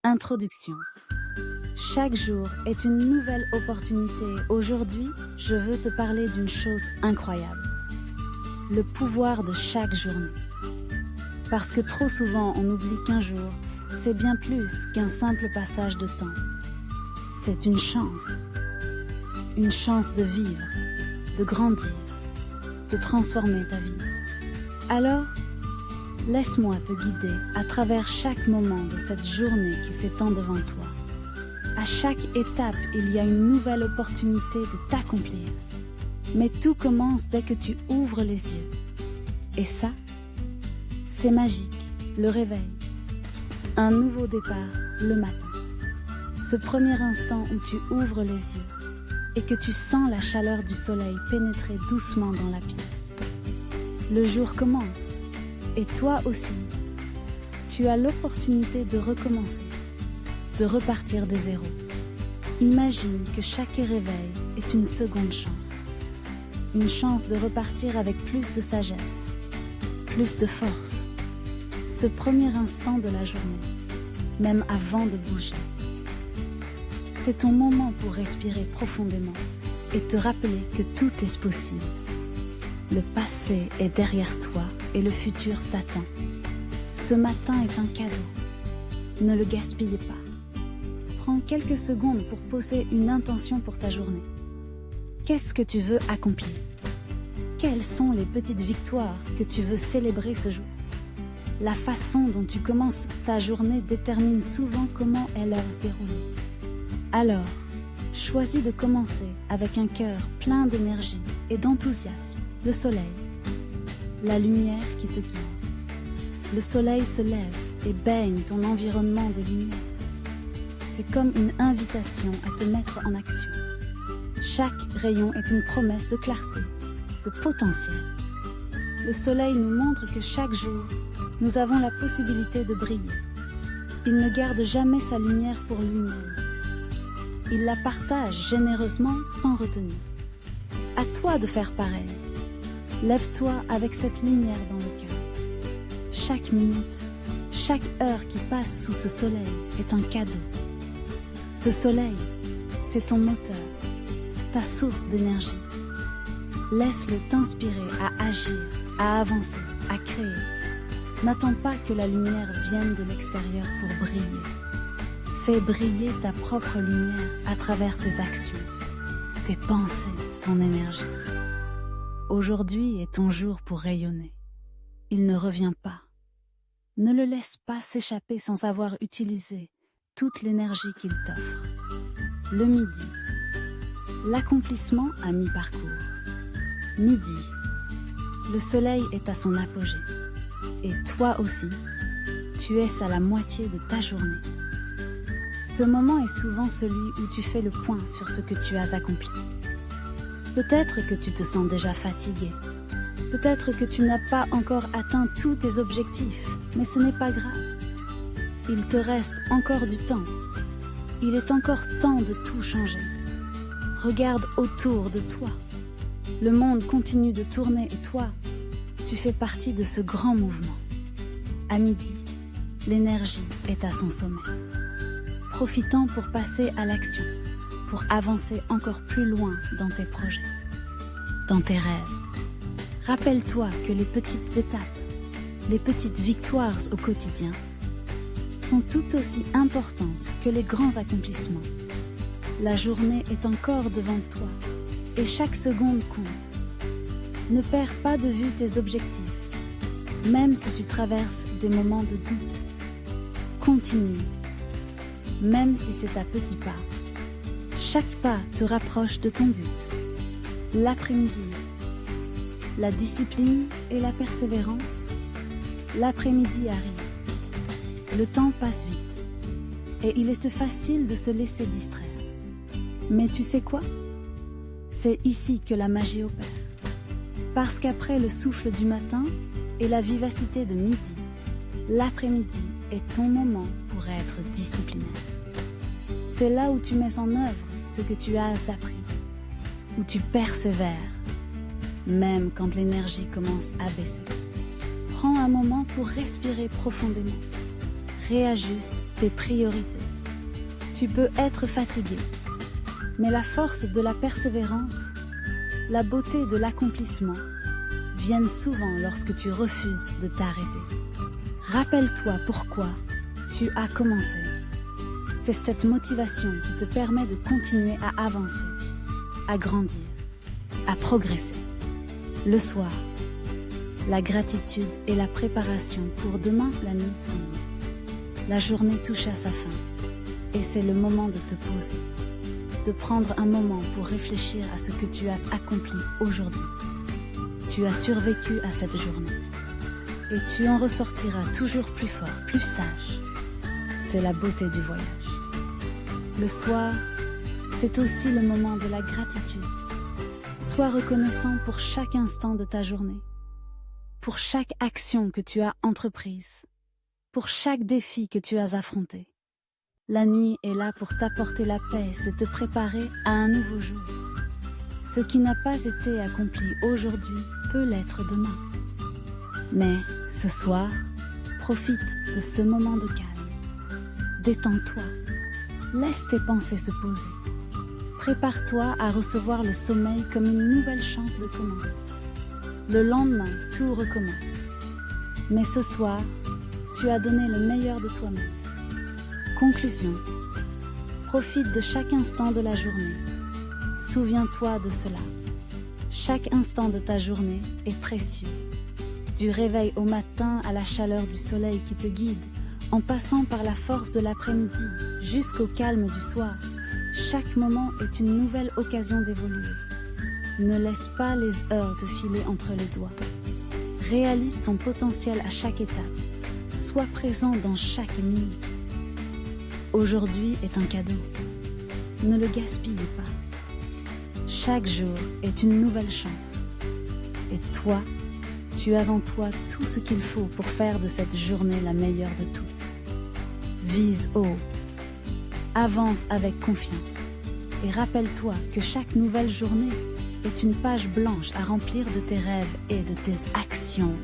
Introduction. Chaque jour est une nouvelle opportunité. Aujourd'hui, je veux te parler d'une chose incroyable. Le pouvoir de chaque journée. Parce que trop souvent, on oublie qu'un jour, c'est bien plus qu'un simple passage de temps. C'est une chance. Une chance de vivre, de grandir, de transformer ta vie. Alors, laisse-moi te guider à travers chaque moment de cette journée qui s'étend devant toi. À chaque étape, il y a une nouvelle opportunité de t'accomplir. Mais tout commence dès que tu ouvres les yeux. Et ça, c'est magique, le réveil. Un nouveau départ le matin. Ce premier instant où tu ouvres les yeux et que tu sens la chaleur du soleil pénétrer doucement dans la pièce. Le jour commence. Et toi aussi, tu as l'opportunité de recommencer, de repartir des zéros. Imagine que chaque réveil est une seconde chance. Une chance de repartir avec plus de sagesse, plus de force. Ce premier instant de la journée, même avant de bouger. C'est ton moment pour respirer profondément et te rappeler que tout est possible. Le passé est derrière toi et le futur t'attend. Ce matin est un cadeau. Ne le gaspille pas. Prends quelques secondes pour poser une intention pour ta journée. Qu'est-ce que tu veux accomplir? Quelles sont les petites victoires que tu veux célébrer ce jour? La façon dont tu commences ta journée détermine souvent comment elle va se dérouler. Alors, choisis de commencer avec un cœur plein d'énergie et d'enthousiasme. Le soleil, la lumière qui te guide. Le soleil se lève et baigne ton environnement de lumière. C'est comme une invitation à te mettre en action. Chaque rayon est une promesse de clarté, de potentiel. Le soleil nous montre que chaque jour, nous avons la possibilité de briller. Il ne garde jamais sa lumière pour lui-même. Il la partage généreusement sans retenue. À toi de faire pareil. Lève-toi avec cette lumière dans le cœur. Chaque minute, chaque heure qui passe sous ce soleil est un cadeau. Ce soleil, c'est ton moteur, ta source d'énergie. Laisse-le t'inspirer à agir, à avancer, à créer. N'attends pas que la lumière vienne de l'extérieur pour briller. Fais briller ta propre lumière à travers tes actions, tes pensées, ton énergie. Aujourd'hui est ton jour pour rayonner. Il ne revient pas. Ne le laisse pas s'échapper sans avoir utilisé toute l'énergie qu'il t'offre. Le midi. L'accomplissement à mi-parcours. Midi. Le soleil est à son apogée. Et toi aussi, tu es à la moitié de ta journée. Ce moment est souvent celui où tu fais le point sur ce que tu as accompli. Peut-être que tu te sens déjà fatigué. Peut-être que tu n'as pas encore atteint tous tes objectifs, mais ce n'est pas grave. Il te reste encore du temps. Il est encore temps de tout changer. Regarde autour de toi. Le monde continue de tourner et toi, tu fais partie de ce grand mouvement. À midi, l'énergie est à son sommet. Profitant pour passer à l'action, pour avancer encore plus loin dans tes projets, dans tes rêves. Rappelle-toi que les petites étapes, les petites victoires au quotidien sont tout aussi importantes que les grands accomplissements. La journée est encore devant toi et chaque seconde compte. Ne perds pas de vue tes objectifs, même si tu traverses des moments de doute. Continue, même si c'est à petits pas. Chaque pas te rapproche de ton but. L'après-midi, la discipline et la persévérance. L'après-midi arrive. Le temps passe vite et il est facile de se laisser distraire. Mais tu sais quoi? C'est ici que la magie opère. Parce qu'après le souffle du matin et la vivacité de midi, l'après-midi est ton moment pour être discipliné. C'est là où tu mets en œuvre ce que tu as appris, où tu persévères, même quand l'énergie commence à baisser. Prends un moment pour respirer profondément. réajuste tes priorités. Tu peux être fatigué, mais la force de la persévérance, la beauté de l'accomplissement viennent souvent lorsque tu refuses de t'arrêter. Rappelle-toi pourquoi tu as commencé. C'est cette motivation qui te permet de continuer à avancer, à grandir, à progresser. Le soir, la gratitude et la préparation pour demain, la nuit tombe. La journée touche à sa fin et c'est le moment de te poser, de prendre un moment pour réfléchir à ce que tu as accompli aujourd'hui. Tu as survécu à cette journée et tu en ressortiras toujours plus fort, plus sage. C'est la beauté du voyage. Le soir, c'est aussi le moment de la gratitude. Sois reconnaissant pour chaque instant de ta journée, pour chaque action que tu as entreprise, pour chaque défi que tu as affronté. La nuit est là pour t'apporter la paix et te préparer à un nouveau jour. Ce qui n'a pas été accompli aujourd'hui peut l'être demain. Mais ce soir, profite de ce moment de calme. Détends-toi, laisse tes pensées se poser. Prépare-toi à recevoir le sommeil comme une nouvelle chance de commencer. Le lendemain, tout recommence. Mais ce soir, tu as donné le meilleur de toi-même. Conclusion. Profite de chaque instant de la journée. Souviens-toi de cela. Chaque instant de ta journée est précieux. Du réveil au matin à la chaleur du soleil qui te guide, en passant par la force de l'après-midi jusqu'au calme du soir, chaque moment est une nouvelle occasion d'évoluer. Ne laisse pas les heures te filer entre les doigts. Réalise ton potentiel à chaque étape. Sois présent dans chaque minute. Aujourd'hui est un cadeau. Ne le gaspille pas. Chaque jour est une nouvelle chance. Et toi, tu as en toi tout ce qu'il faut pour faire de cette journée la meilleure de toutes. Vise haut. Avance avec confiance. Et rappelle-toi que chaque nouvelle journée est une page blanche à remplir de tes rêves et de tes actions.